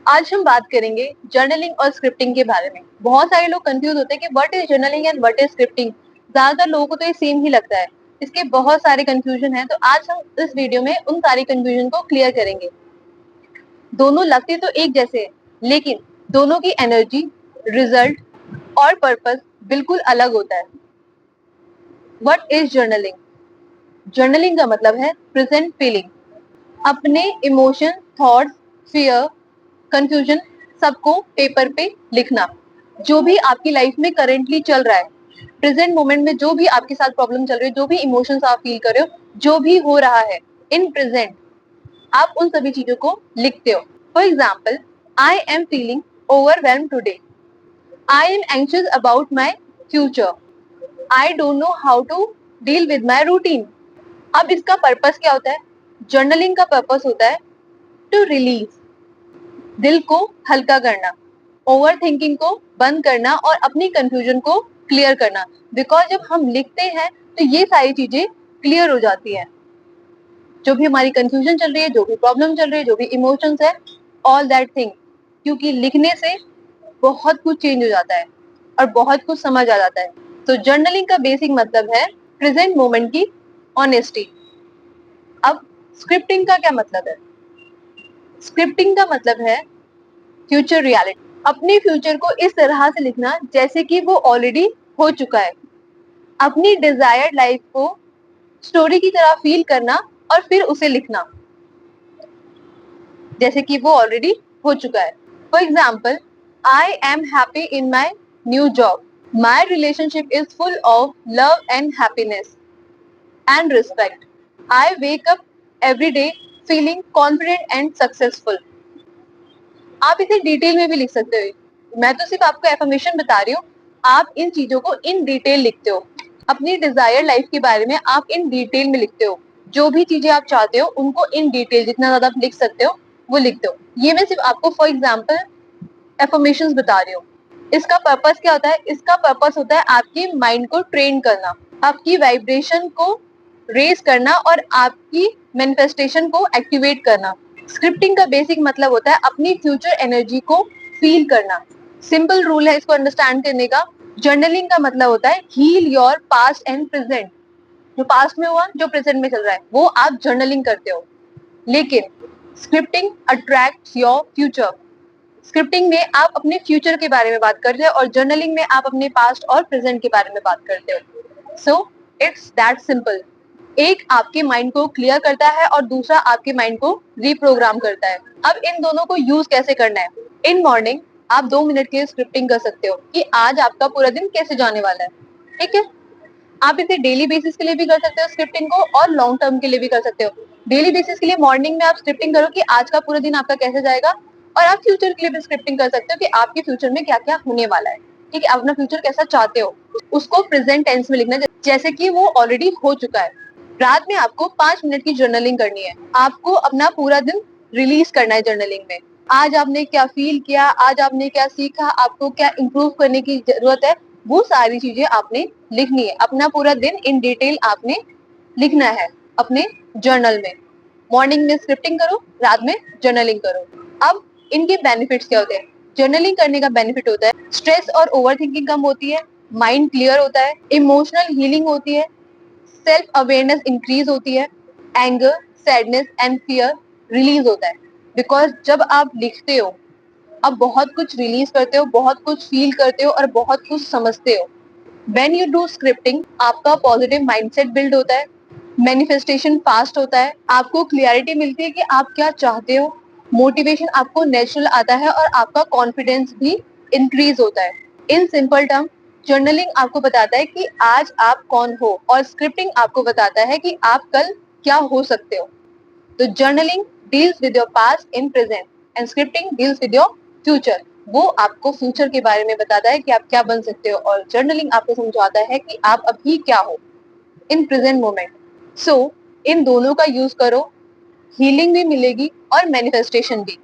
आज हम बात करेंगे जर्नलिंग और स्क्रिप्टिंग के बारे में। बहुत सारे लोग कंफ्यूज होते हैं कि what is journaling and what is scripting. ज्यादातर लोगों को तो ये सेम ही लगता है। इसके बहुत सारे कंफ्यूजन है, तो आज हम इस वीडियो में उन सारे कंफ्यूजन को क्लियर करेंगे। दोनों लगते तो एक जैसे हैं, लेकिन दोनों की एनर्जी, रिजल्ट और पर्पस बिल्कुल अलग होता है। What is journaling? जर्नलिंग का मतलब है प्रेजेंट फीलिंग, अपने इमोशन, थॉट्स, फियर, कंफ्यूजन सबको पेपर पे लिखना। जो भी आपकी लाइफ में करेंटली चल रहा है, प्रेजेंट मोमेंट में जो भी आपके साथ प्रॉब्लम चल रही है, जो भी इमोशंस आप फील कर रहे हो, जो भी हो रहा है इन प्रेजेंट, आप उन सभी चीजों को लिखते हो। For example, I am feeling overwhelm today, I am anxious about my future, I don't know how to deal with my routine. अब इसका पर्पस क्या होता है? जर्नलिंग का पर्पस होता है टू रिलीज, दिल को हल्का करना, ओवर थिंकिंग को बंद करना और अपनी कंफ्यूजन को क्लियर करना। बिकॉज जब हम लिखते हैं तो ये सारी चीजें क्लियर हो जाती है। जो भी हमारी कंफ्यूजन चल रही है, जो भी प्रॉब्लम चल रही है, जो भी इमोशंस है, ऑल दैट थिंग, क्योंकि लिखने से बहुत कुछ चेंज हो जाता है और बहुत कुछ समझ आ जाता है। तो जर्नलिंग का बेसिक मतलब है प्रेजेंट मोमेंट की ऑनेस्टी। अब स्क्रिप्टिंग का क्या मतलब है? स्क्रिप्टिंग का मतलब है फ्यूचर रियलिटी, अपने फ्यूचर को इस तरह से लिखना जैसे कि वो ऑलरेडी हो चुका है। अपनी डिजायर्ड लाइफ को स्टोरी की तरह फील करना और फिर उसे लिखना जैसे कि वो ऑलरेडी हो चुका है। For example, I am happy in my new job, my relationship is full of love and happiness and respect, I wake up every day feeling confident and successful. आप इसे डिटेल में भी लिख सकते हो। मैं तो सिर्फ आपको एफर्मेशन बता रही हूँ, आप इन चीजों को इन डिटेल लिखते हो। अपनी डिजायर लाइफ के बारे में आप इन डिटेल में लिखते हो। जो भी चीजें आप चाहते हो उनको इन डिटेल जितना ज्यादा आप लिख सकते हो वो लिखते हो। ये मैं सिर्फ आपको फॉर एग्जाम्पल एफर्मेशन बता रही हूँ। इसका पर्पस क्या होता है? इसका पर्पस होता है आपकी माइंड को ट्रेन करना, आपकी वाइब्रेशन को रेज करना और आपकी मैनिफेस्टेशन को एक्टिवेट करना। स्क्रिप्टिंग का बेसिक मतलब होता है अपनी फ्यूचर एनर्जी को फील करना। सिंपल रूल है इसको अंडरस्टैंड करने का। जर्नलिंग का मतलब होता है heal your past and present. जो पास्ट में हुआ, जो प्रेजेंट में चल रहा है, वो आप जर्नलिंग करते हो। लेकिन scripting attracts your future. Scripting में आप अपने फ्यूचर के बारे में बात करते हो और जर्नलिंग में आप अपने पास्ट और प्रेजेंट के बारे में बात करते हो। So it's that simple. एक आपके माइंड को क्लियर करता है और दूसरा आपके माइंड को रीप्रोग्राम करता है। अब इन दोनों को यूज कैसे करना है? इन मॉर्निंग आप 2 मिनट के लिए स्क्रिप्टिंग कर सकते हो कि आज आपका पूरा दिन कैसे जाने वाला है। ठीक है, आप इसे डेली बेसिस के लिए भी कर सकते हो स्क्रिप्टिंग को, और लॉन्ग टर्म के लिए भी कर सकते हो। डेली बेसिस के लिए मॉर्निंग में आप स्क्रिप्टिंग करो कि आज का पूरा दिन आपका कैसे जाएगा, और आप फ्यूचर के लिए भी स्क्रिप्टिंग कर सकते हो कि आपके फ्यूचर में क्या क्या होने वाला है। ठीक है, आप अपना फ्यूचर कैसा चाहते हो उसको प्रेजेंट टेंस में लिखना जैसे कि वो ऑलरेडी हो चुका है। रात में आपको 5 मिनट की जर्नलिंग करनी है। आपको अपना पूरा दिन रिलीज करना है जर्नलिंग में। आज आपने क्या फील किया, आज आपने क्या सीखा, आपको क्या इम्प्रूव करने की जरूरत है, वो सारी चीजें आपने लिखनी है। अपना पूरा दिन इन डिटेल आपने लिखना है अपने जर्नल में। मॉर्निंग में स्क्रिप्टिंग करो, रात में जर्नलिंग करो। अब इनके बेनिफिट्स क्या होते हैं? जर्नलिंग करने का बेनिफिट होता है स्ट्रेस और ओवर थिंकिंग कम होती है, माइंड क्लियर होता है, इमोशनल हीलिंग होती है, सेल्फ अवेयरनेस इंक्रीज होती है, anger, sadness and fear release होता है। बिकॉज जब आप लिखते हो आप बहुत कुछ रिलीज करते हो, बहुत कुछ फील करते हो और बहुत कुछ समझते हो। व्हेन यू डू स्क्रिप्टिंग आपका पॉजिटिव माइंडसेट बिल्ड होता है, मैनिफेस्टेशन फास्ट होता है, आपको क्लियरिटी मिलती है कि आप क्या चाहते हो, मोटिवेशन आपको नेचुरल आता है और आपका कॉन्फिडेंस भी इंक्रीज होता है। इन सिंपल टर्म, जर्नलिंग आपको बताता है कि आज आप कौन हो और स्क्रिप्टिंग आपको बताता है कि आप कल क्या हो सकते हो। तो journaling deals with your past in present and scripting deals with your future. वो आपको फ्यूचर के बारे में बताता है कि आप क्या बन सकते हो, और जर्नलिंग आपको समझाता है कि आप अभी क्या हो इन प्रेजेंट मोमेंट। सो इन दोनों का यूज करो, हीलिंग भी मिलेगी और मैनिफेस्टेशन भी।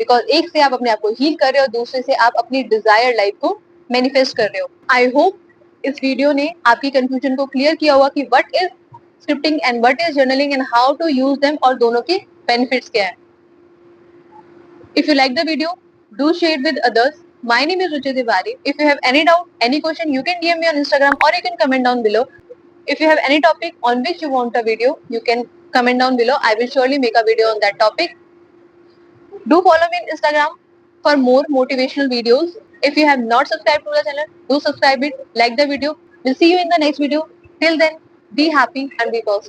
बिकॉज एक से आप अपने आप को हील कर रहे हो, दूसरे से आप अपनी डिजायर लाइफ को मैनिफेस्ट कर रहे हो। आई होप इस वीडियो ने आपकी कंफ्यूजन को क्लियर किया होगा कि what is scripting and what is journaling and how to use them, और दोनों के बेनिफिट्स क्या है। If you like the video, do share it with others. My name is Ruchi Tiwari. If you have any doubt, any question, you can DM me on Instagram or you can comment down below. If you have any topic on which you want a video, you can comment down below. I will surely make a video on that topic. Do follow me on Instagram for more motivational videos. If you have not subscribed to the channel, do subscribe it, like the video. We'll see you in the next video. Till then, be happy and be positive.